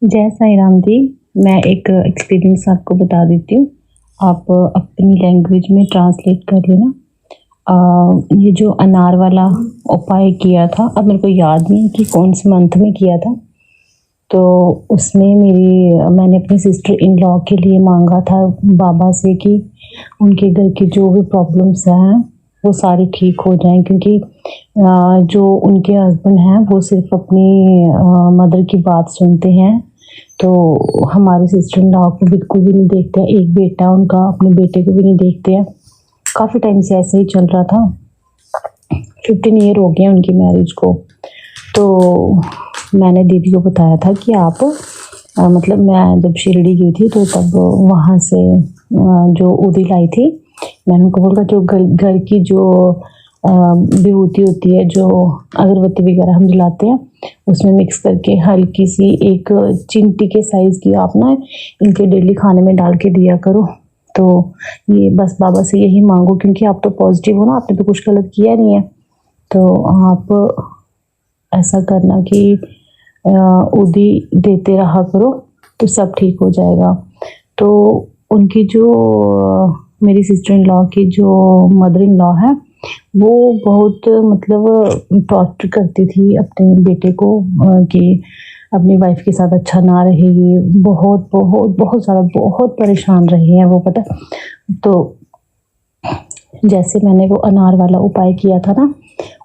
जय साईं राम जी। मैं एक एक्सपीरियंस आपको बता देती हूँ। आप अपनी लैंग्वेज में ट्रांसलेट कर लेना। ये जो अनार वाला उपाय किया था, अब मेरे को याद नहीं कि कौन से मंथ में किया था। तो उसमें मैंने अपनी सिस्टर इन लॉ के लिए मांगा था बाबा से कि उनके घर की जो भी प्रॉब्लम्स हैं वो सारी ठीक हो जाएं, क्योंकि जो उनके हस्बैंड हैं वो सिर्फ अपनी मदर की बात सुनते हैं। तो हमारे सिस्टर इन लॉ को बिल्कुल भी नहीं देखते हैं। एक बेटा उनका, अपने बेटे को भी नहीं देखते हैं। काफ़ी टाइम से ऐसे ही चल रहा था। 15 ईयर हो गए उनकी मैरिज को। तो मैंने दीदी को बताया था कि आप मतलब मैं जब शिरडी गई थी तो तब वहाँ से जो उदी लाई थी, मैंने उनको बोला जो घर की जो विभूति होती है, जो अगरबत्ती वगैरह हम जलाते हैं, उसमें मिक्स करके हल्की सी एक चिमटी के साइज़ की आप ना इनके डेली खाने में डाल के दिया करो। तो ये बस बाबा से यही मांगो, क्योंकि आप तो पॉजिटिव हो ना, आपने तो कुछ गलत किया नहीं है। तो आप ऐसा करना कि उदी देते रहा करो तो सब ठीक हो जाएगा। तो उनकी जो मेरी सिस्टर इन लॉ की जो मदर इन लॉ है, वो बहुत मतलब टॉर्चर करती थी अपने बेटे को कि अपनी वाइफ के साथ अच्छा ना रहे। ये बहुत बहुत बहुत ज़्यादा बहुत परेशान रही हैं वो, पता है। तो जैसे मैंने वो अनार वाला उपाय किया था ना,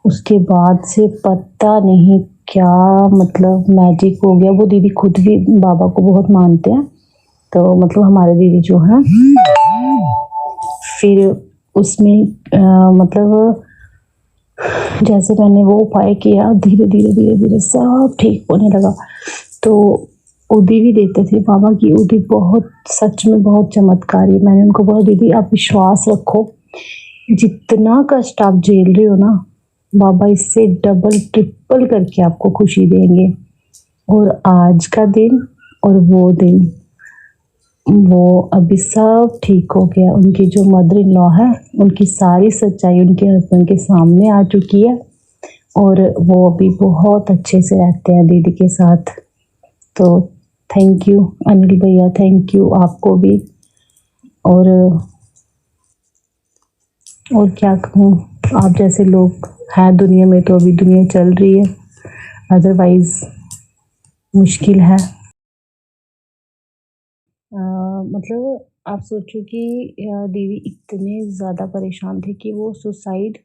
उसके बाद से पता नहीं क्या मतलब मैजिक हो गया। वो दीदी खुद भी बाबा को बहुत मानते हैं। तो मतलब हमारे दीदी जो हैं, फिर उसमें मतलब जैसे मैंने वो उपाय किया, धीरे धीरे धीरे धीरे सब ठीक होने लगा। तो उदी भी देते थे बाबा की। उदी बहुत सच में बहुत चमत्कारी। मैंने उनको बोला दीदी आप विश्वास रखो, जितना कष्ट आप झेल रहे हो ना, बाबा इससे डबल ट्रिपल करके आपको खुशी देंगे। और आज का दिन और वो दिन, वो अभी सब ठीक हो गया। उनकी जो मदर इन लॉ है, उनकी सारी सच्चाई उनके हस्बैंड के सामने आ चुकी है, और वो अभी बहुत अच्छे से रहते हैं दीदी के साथ। तो थैंक यू अनिल भैया, थैंक यू आपको भी। और क्या कहूँ, आप जैसे लोग हैं दुनिया में तो अभी दुनिया चल रही है, अदरवाइज मुश्किल है। मतलब आप सोचो कि दीदी इतने ज़्यादा परेशान थे कि वो सुसाइड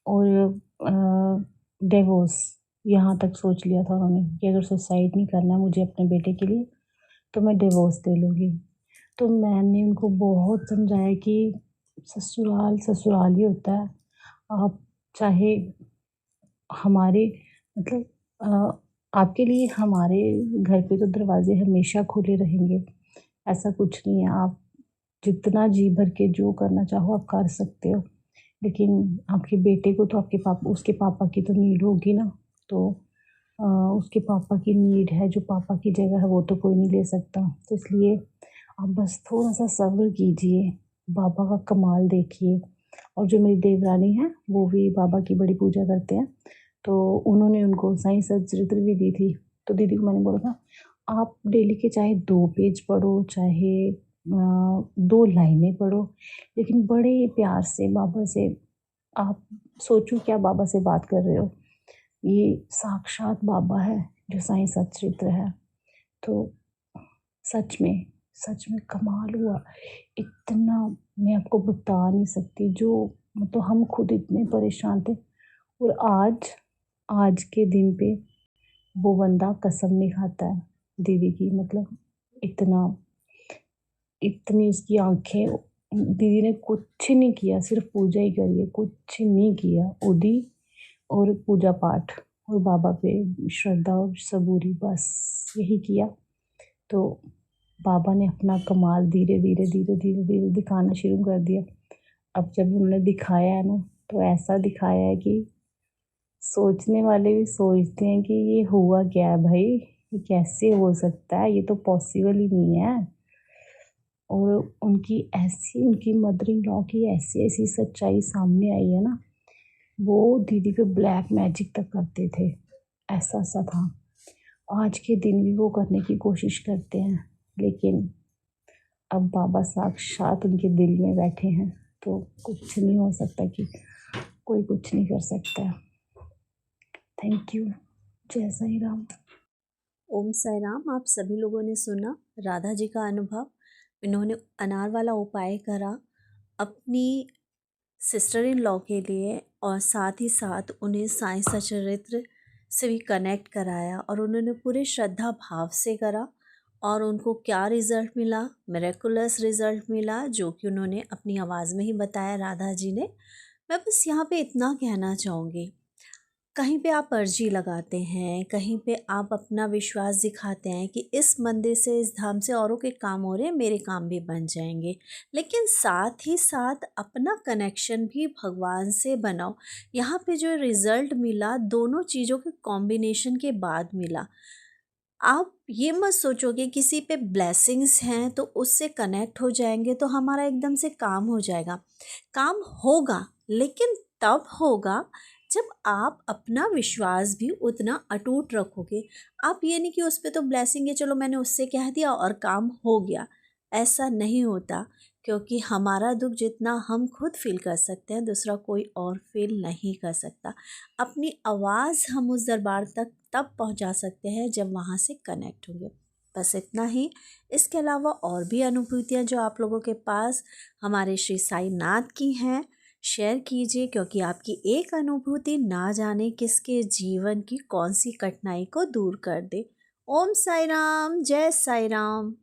और डिवोर्स यहाँ तक सोच लिया था उन्होंने कि अगर सुसाइड नहीं करना है मुझे अपने बेटे के लिए तो मैं डिवोर्स दे लूँगी। तो मैंने उनको बहुत समझाया कि ससुराल ससुराल ही होता है। आप चाहे हमारे मतलब आपके लिए हमारे घर पे तो दरवाजे हमेशा खुले रहेंगे। ऐसा कुछ नहीं है। आप जितना जी भर के जो करना चाहो आप कर सकते हो। लेकिन आपके बेटे को तो आपके पापा, उसके पापा की तो नीड होगी ना। तो उसके पापा की नीड है, जो पापा की जगह है वो तो कोई नहीं ले सकता। तो इसलिए आप बस थोड़ा-सा सब्र कीजिए, बाबा का कमाल देखिए। और जो मेरी देवरानी है, वो भी बाबा की बड़ी पूजा करते हैं। तो उन्होंने उनको साईं सच्चरित्र भी दी थी। तो दीदी को मैंने बोला था, आप डेली के चाहे 2 पेज पढ़ो, चाहे 2 लाइनें पढ़ो, लेकिन बड़े प्यार से बाबा से आप सोचो क्या बाबा से बात कर रहे हो। ये साक्षात बाबा है जो साईं सच्चरित्र है। तो सच में, सच में कमाल हुआ। इतना मैं आपको बता नहीं सकती। जो मतलब हम खुद इतने परेशान थे, और आज के दिन पे वो बंदा कसम नहीं खाता है दीदी की। मतलब इतना, इतनी उसकी आँखें। दीदी ने कुछ नहीं किया, सिर्फ़ पूजा ही करी है, कुछ नहीं किया। उदी और पूजा पाठ और बाबा पे श्रद्धा और सबूरी, बस यही किया। तो बाबा ने अपना कमाल धीरे धीरे धीरे धीरे धीरे दिखाना शुरू कर दिया। अब जब उन्होंने दिखाया है ना, तो ऐसा दिखाया है कि सोचने वाले भी सोचते हैं कि ये हुआ क्या है भाई, ये कैसे हो सकता है, ये तो पॉसिबल ही नहीं है। और उनकी मदर इन लॉ की ऐसी ऐसी सच्चाई सामने आई है ना, वो दीदी पे ब्लैक मैजिक तक करते थे, ऐसा सा था। आज के दिन भी वो करने की कोशिश करते हैं, लेकिन अब बाबा साक्षात उनके दिल में बैठे हैं, तो कुछ नहीं हो सकता कि कोई कुछ नहीं कर सकता। Thank you. जय साईं राम। ओम साई राम। आप सभी लोगों ने सुना राधा जी का अनुभव। इन्होंने अनार वाला उपाय करा अपनी सिस्टर इन लॉ के लिए, और साथ ही साथ उन्हें साईं सचरित्र से भी कनेक्ट कराया, और उन्होंने पूरे श्रद्धा भाव से करा। और उनको क्या रिज़ल्ट मिला? मिरेकुलस रिज़ल्ट मिला, जो कि उन्होंने अपनी आवाज़ में ही बताया राधा जी ने। मैं बस यहाँ पे इतना कहना चाहूँगी, कहीं पे आप अर्जी लगाते हैं, कहीं पे आप अपना विश्वास दिखाते हैं कि इस मंदिर से, इस धाम से औरों के काम हो रहे हैं, मेरे काम भी बन जाएंगे, लेकिन साथ ही साथ अपना कनेक्शन भी भगवान से बनाओ। यहाँ पे जो रिज़ल्ट मिला, दोनों चीज़ों के कॉम्बिनेशन के बाद मिला। आप ये मत सोचो कि किसी पे ब्लेसिंग्स हैं तो उससे कनेक्ट हो जाएंगे तो हमारा एकदम से काम हो जाएगा। काम होगा, लेकिन तब होगा जब आप अपना विश्वास भी उतना अटूट रखोगे। आप ये नहीं कि उस पे तो ब्लेसिंग है, चलो मैंने उससे कह दिया और काम हो गया। ऐसा नहीं होता, क्योंकि हमारा दुख जितना हम खुद फील कर सकते हैं, दूसरा कोई और फील नहीं कर सकता। अपनी आवाज़ हम उस दरबार तक तब पहुंचा सकते हैं जब वहाँ से कनेक्ट होंगे। बस इतना ही। इसके अलावा और भी अनुभूतियाँ जो आप लोगों के पास हमारे श्री साईं नाथ की हैं, शेयर कीजिए, क्योंकि आपकी एक अनुभूति ना जाने किसके जीवन की कौन सी कठिनाई को दूर कर दे। ओम साई राम। जय साई राम।